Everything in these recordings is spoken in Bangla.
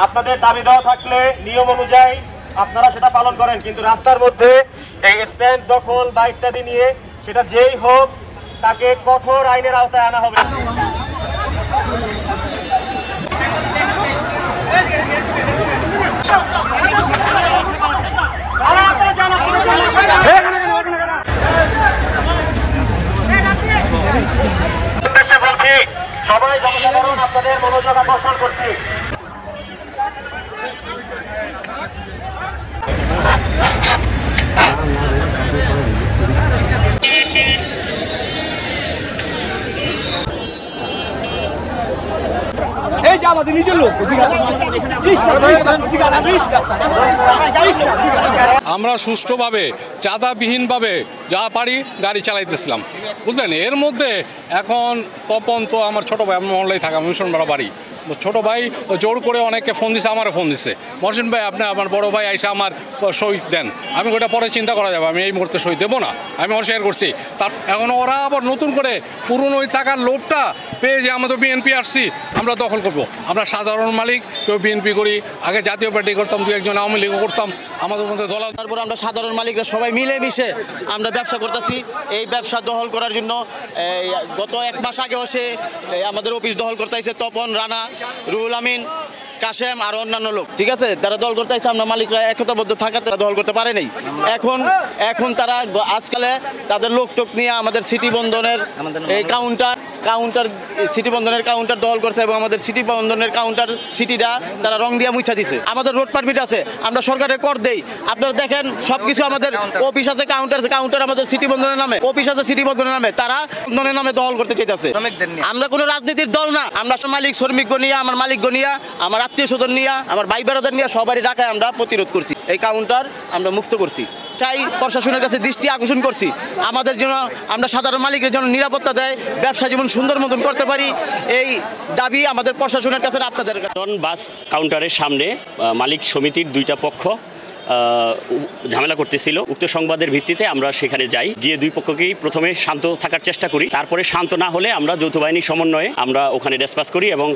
আপনাদের দাবি দেওয়া থাকলে নিয়ম অনুযায়ী আপনারা সেটা পালন করেন, কিন্তু রাস্তার মধ্যে এই স্ট্যান্ড দখল বা ইত্যাদি নিয়ে সেটা যেই হোক তাকে কঠোর আইনের আওতায় আনা হবে। বলছি সবাই জনসাধারণ আপনাদের মনোযোগ আকর্ষণ করছি। আমাদের নিজের লোক আমরা সুষ্ঠুভাবে চাঁদাবিহীনভাবে যা পারি গাড়ি চালাইতেছিলাম, বুঝলেন। এর মধ্যে এখন তপন তো আমার ছোট ভাই, আমি মহল্লায় থাকা মিশনপাড়া বাড়ি, ছোট ভাই জোর করে অনেককে ফোন দিছে, আমারও ফোন দিচ্ছে, মহসিন ভাই আপনি আমার বড় ভাই আইসা আমার সই দেন। আমি ওটা পরে চিন্তা করা যাবে, আমি এই মুহূর্তে সই দেবো না, আমি অস্বীকার করছি। তার এখন ওরা আবার নতুন করে পুরনো ওই টাকার লোভটা পেয়ে যে আমাদের বিএনপি আসছি আমরা দখল করব। আমরা সাধারণ মালিক, কেউ বিএনপি করি, আগে জাতীয় পার্টি করতাম, দু একজন আওয়ামী লীগও করতাম, আমাদের মধ্যে দলাল। তারপর আমরা সাধারণ মালিকরা সবাই মিলেমিশে আমরা ব্যবসা করতেছি। এই ব্যবসা দখল করার জন্য গত 1 মাস আগেও সে আমাদের অফিস দখল করতে আসছে তপন, রানা, রুহুল আমিন, কাশেম আর অন্যান্য লোক, ঠিক আছে। তারা দল করতে আসছে, আমরা মালিকরা একতাবদ্ধ থাকা তারা দল করতে পারে নাই। এখন তারা আজকালে তাদের লোক টোক নিয়ে আমাদের সিটি বন্ধনের এই কাউন্টার সিটি বন্ধনের কাউন্টার দখল করছে এবং আমাদের সিটি বন্ধনের কাউন্টার সিটিটা তারা রং দিয়ে মুছা দিছে। আমাদের রোড পারমিট আছে, আমরা সরকারের কর দেই। আপনারা দেখেন সবকিছু আমাদের অফিস আছে, কাউন্টার আমাদের সিটি বন্ধনের নামে, অফিস আছে সিটি বন্ধনের নামে, তারা বন্ধনের নামে দখল করতে চাইতেছে। আমরা কোনো রাজনীতির দল না, আমরা মালিক শ্রমিক নিয়ে, আমার মালিক নিয়ে, আমার আত্মীয় স্বজন নিয়ে, আমার ভাই বেড়াদের নিয়ে সবারই ঢাকায় আমরা প্রতিরোধ করছি। এই কাউন্টার আমরা মুক্ত করছি। চাই প্রশাসনের কাছে দৃষ্টি আকর্ষণ করছি আমাদের জন্য, আমরা সাধারণ মালিকের জন্য নিরাপত্তা দেয়, ব্যবসা জীবন সুন্দর মতন করতে পারি, এই দাবি আমাদের প্রশাসনের কাছে। আপনাদের বাস কাউন্টারের সামনে মালিক সমিতির 2টা পক্ষ ঝামেলা করতেছিল। উক্ত সংবাদের ভিত্তিতে আমরা সেখানে যাই, গিয়ে 2 পক্ষকেই প্রথমে শান্ত থাকার চেষ্টা করি, তারপরে শান্ত না হলে আমরা যৌথ বাহিনী সমন্বয়ে আমরা ওখানে ডিসপাস করি এবং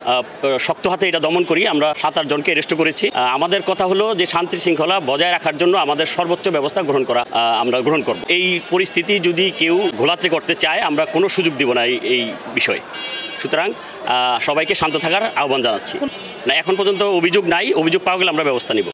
শক্ত হাতে এটা দমন করি। আমরা 7-8 জনকে অ্যারেস্ট করেছি। আমাদের কথা হলো যে শান্তি শৃঙ্খলা বজায় রাখার জন্য আমাদের সর্বোচ্চ ব্যবস্থা আমরা গ্রহণ করব। এই পরিস্থিতি যদি কেউ ঘোলাতে করতে চায় আমরা কোনো সুযোগ দিব না এই বিষয়ে। সুতরাং সবাইকে শান্ত থাকার আহ্বান জানাচ্ছি। না, এখন পর্যন্ত অভিযোগ নাই, অভিযোগ পাওয়া গেলে আমরা ব্যবস্থা নিব।